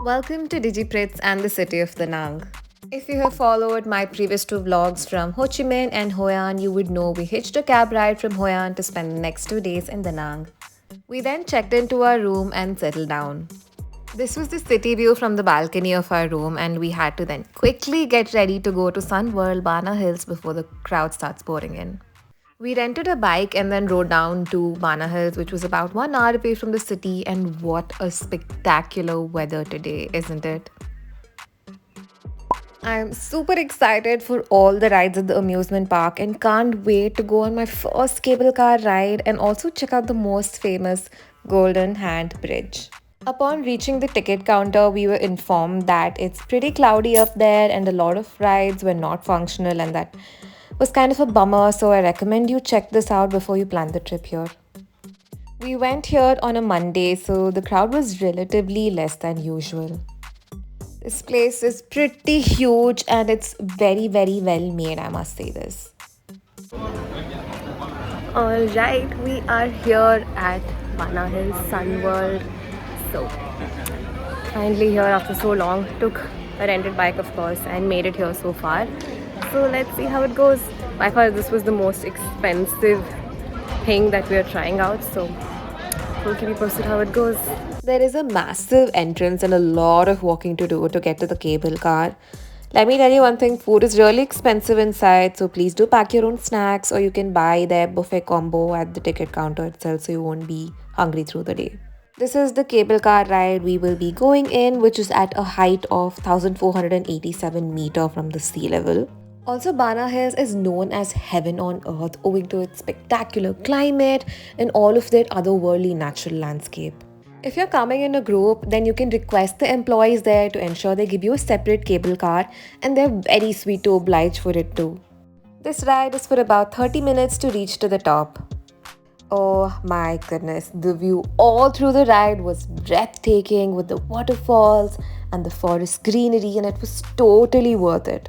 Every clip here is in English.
Welcome to Digipriths and the city of Da Nang. If you have followed my previous two vlogs from Ho Chi Minh and Hoi An, you would know we hitched a cab ride from Hoi An to spend the next 2 days in Da Nang. We then checked into our room and settled down. This was the city view from the balcony of our room, and we had to then quickly get ready to go to Sun World Bana Hills before the crowd starts pouring in. We rented a bike and then rode down to Bana Hills, which was about 1 hour away from the city. And what a spectacular weather today, isn't it? I'm super excited for all the rides at the amusement park and can't wait to go on my first cable car ride and also check out the most famous Golden Hand Bridge. Upon reaching the ticket counter, we were informed that it's pretty cloudy up there and a lot of rides were not functional, and that was kind of a bummer, so I recommend you check this out before you plan the trip here. We went here on a Monday, so the crowd was relatively less than usual. This place is pretty huge and it's very well made, I must say this. Alright, we are here at Bana Hills Sun World. So, finally here after so long. Took a rented bike, of course, and made it here so far. So let's see how it goes. By far, this was the most expensive thing that we are trying out. So we'll keep you posted how it goes. There is a massive entrance and a lot of walking to do to get to the cable car. Let me tell you one thing, food is really expensive inside, so please do pack your own snacks, or you can buy their buffet combo at the ticket counter itself so you won't be hungry through the day. This is the cable car ride we will be going in, which is at a height of 1487 meters from the sea level. Also, Bana Hills is known as heaven on earth owing to its spectacular climate and all of their otherworldly natural landscape. If you're coming in a group, then you can request the employees there to ensure they give you a separate cable car, and they're very sweet to oblige for it too. This ride is for about 30 minutes to reach to the top. Oh my goodness, the view all through the ride was breathtaking with the waterfalls and the forest greenery, and it was totally worth it.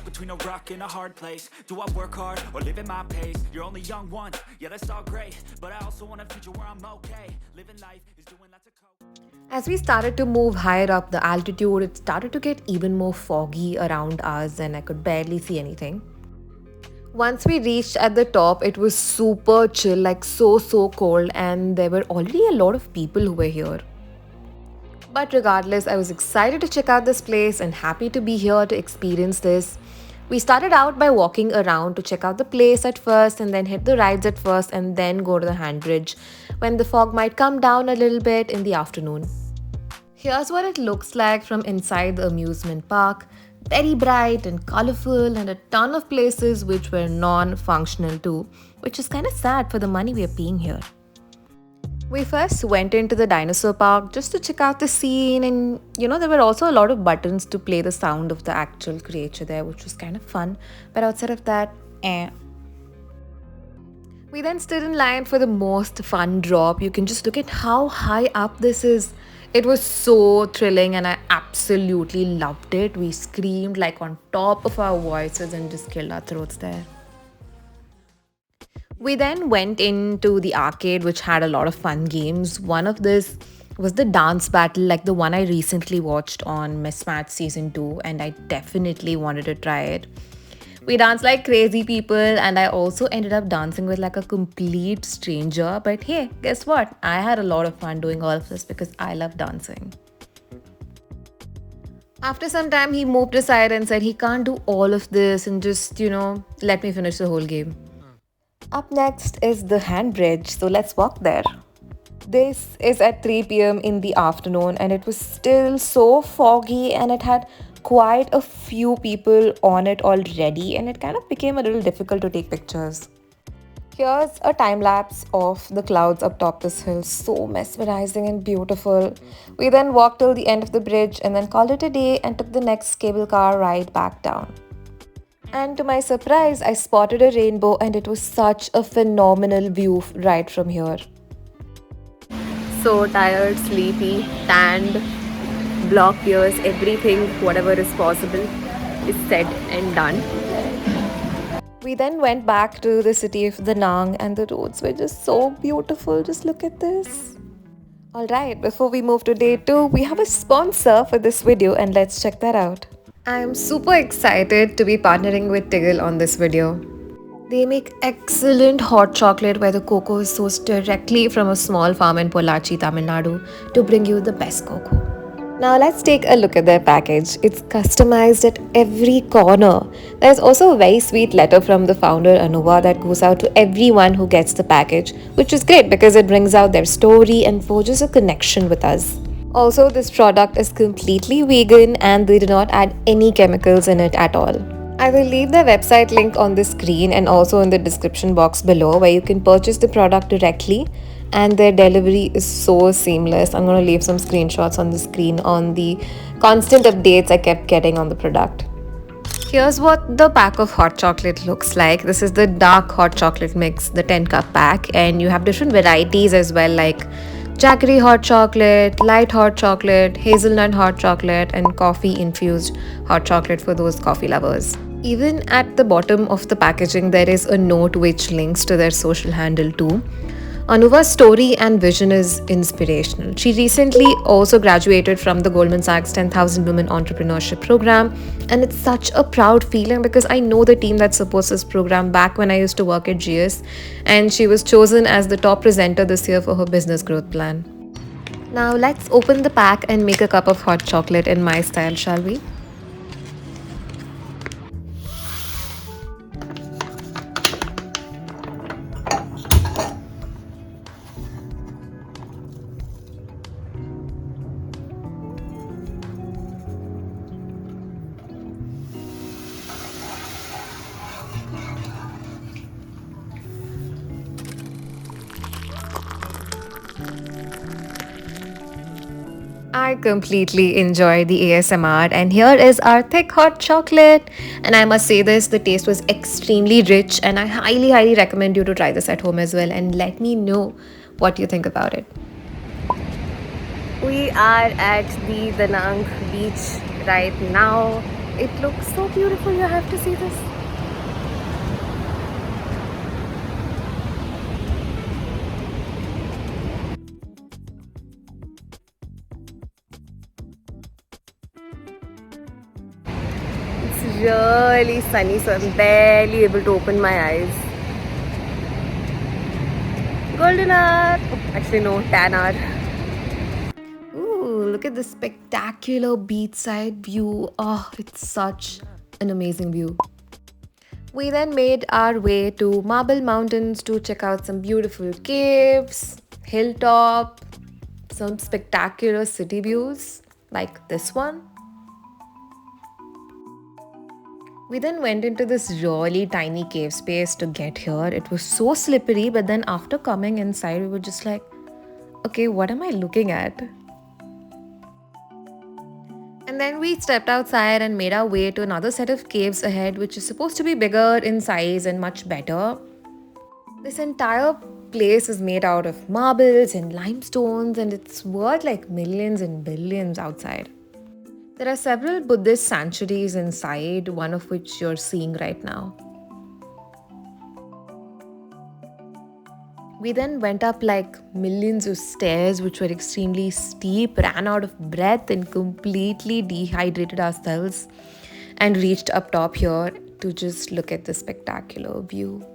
Between a rock and a hard place. Do I work hard or live at my pace? You're only young once, yeah, that's all great, but I also want a future where I'm okay. Living life is doing lots of coke. As we started to move higher up the altitude, it started to get even more foggy around us and I could barely see anything. Once we reached at the top, it was super chill, like so cold, and there were already a lot of people who were here. But regardless, I was excited to check out this place and happy to be here to experience this. We started out by walking around to check out the place at first and then hit the rides at first and then go to the hand bridge when the fog might come down a little bit in the afternoon. Here's what it looks like from inside the amusement park. Very bright and colorful, and a ton of places which were non-functional too, which is kind of sad for the money we are paying here. We first went into the dinosaur park just to check out the scene, and there were also a lot of buttons to play the sound of the actual creature there, which was kind of fun, but outside of that, We then stood in line for the most fun drop. You can just look at how high up this is. It was so thrilling and I absolutely loved it. We screamed like on top of our voices and just killed our throats there. We then went into the arcade, which had a lot of fun games. One of this was the dance battle, like the one I recently watched on Mismatch Season 2, and I definitely wanted to try it. We danced like crazy people, and I also ended up dancing with like a complete stranger. But hey, guess what? I had a lot of fun doing all of this because I love dancing. After some time, he moved aside and said he can't do all of this and just, let me finish the whole game. Up next is the hand bridge, so let's walk there. This is at 3 p.m. in the afternoon and it was still so foggy and it had quite a few people on it already and it kind of became a little difficult to take pictures. Here's a time lapse of the clouds up top this hill, so mesmerizing and beautiful. We then walked till the end of the bridge and then called it a day and took the next cable car ride back down. And to my surprise, I spotted a rainbow and it was such a phenomenal view right from here. so tired, sleepy, tanned, block ears, everything, whatever is possible is said and done. We then went back to the city of Da Nang and the roads were just so beautiful. Just look at this. Alright, before we move to day 2, we have a sponsor for this video and let's check that out. I am super excited to be partnering with Tiggle on this video. They make excellent hot chocolate where the cocoa is sourced directly from a small farm in Pollachi, Tamil Nadu to bring you the best cocoa. Now let's take a look at their package. It's customized at every corner. There's also a very sweet letter from the founder Anuva that goes out to everyone who gets the package, which is great because it brings out their story and forges a connection with us. Also, this product is completely vegan and they do not add any chemicals in it at all. I will leave the website link on the screen and also in the description box below where you can purchase the product directly, and their delivery is so seamless. I'm going to leave some screenshots on the screen on the constant updates I kept getting on the product. Here's what the pack of hot chocolate looks like. This is the dark hot chocolate mix, the 10-cup pack, and you have different varieties as well, like jaggery hot chocolate, light hot chocolate, hazelnut hot chocolate, and coffee infused hot chocolate for those coffee lovers. Even at the bottom of the packaging, there is a note which links to their social handle too. Anuva's story and vision is inspirational. She recently also graduated from the Goldman Sachs 10,000 Women Entrepreneurship Program, and it's such a proud feeling because I know the team that supports this program back when I used to work at GS, and she was chosen as the top presenter this year for her business growth plan. Now let's open the pack and make a cup of hot chocolate in my style, shall we? I completely enjoy the ASMR, and here is our thick hot chocolate. And I must say this, the taste was extremely rich, and I highly recommend you to try this at home as well and let me know what you think about it. We are at the Danang beach right now. It looks so beautiful, you have to see this. It's really sunny, so I'm barely able to open my eyes. Golden hour. Oh, actually, no, tan hour. Ooh, look at this spectacular beachside view. Oh, it's such an amazing view. We then made our way to Marble Mountains to check out some beautiful caves, hilltop, some spectacular city views like this one. We then went into this really tiny cave space to get here. It was so slippery, but then after coming inside, we were just like, okay, what am I looking at? And then we stepped outside and made our way to another set of caves ahead, which is supposed to be bigger in size and much better. This entire place is made out of marbles and limestones, and it's worth like millions and billions outside. There are several Buddhist sanctuaries inside, one of which you're seeing right now. We then went up like millions of stairs, which were extremely steep, ran out of breath, and completely dehydrated ourselves, and reached up top here to just look at the spectacular view.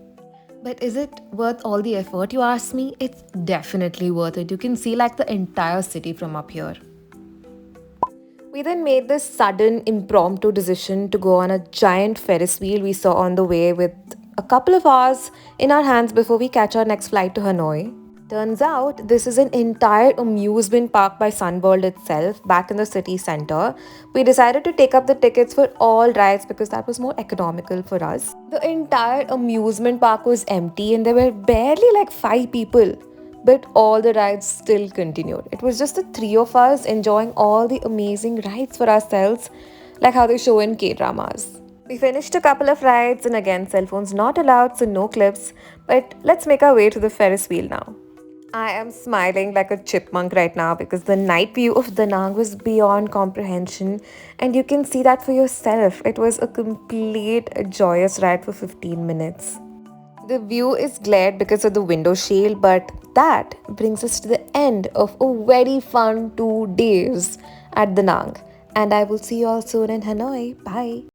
But is it worth all the effort, you ask me? It's definitely worth it. You can see like the entire city from up here. We then made this sudden impromptu decision to go on a giant Ferris wheel we saw on the way with a couple of hours in our hands before we catch our next flight to Hanoi. Turns out this is an entire amusement park by Sunworld itself back in the city center. We decided to take up the tickets for all rides because that was more economical for us. The entire amusement park was empty and there were barely like 5 people. But all the rides still continued. It was just the 3 of us enjoying all the amazing rides for ourselves, like how they show in K-dramas. We finished a couple of rides, and again, cell phones not allowed, so no clips. But let's make our way to the Ferris wheel now. I am smiling like a chipmunk right now because the night view of Da Nang was beyond comprehension, and you can see that for yourself. It was a complete joyous ride for 15 minutes. The view is glared because of the window shield, but that brings us to the end of a very fun 2 days at Da Nang. And I will see you all soon in Hanoi. Bye.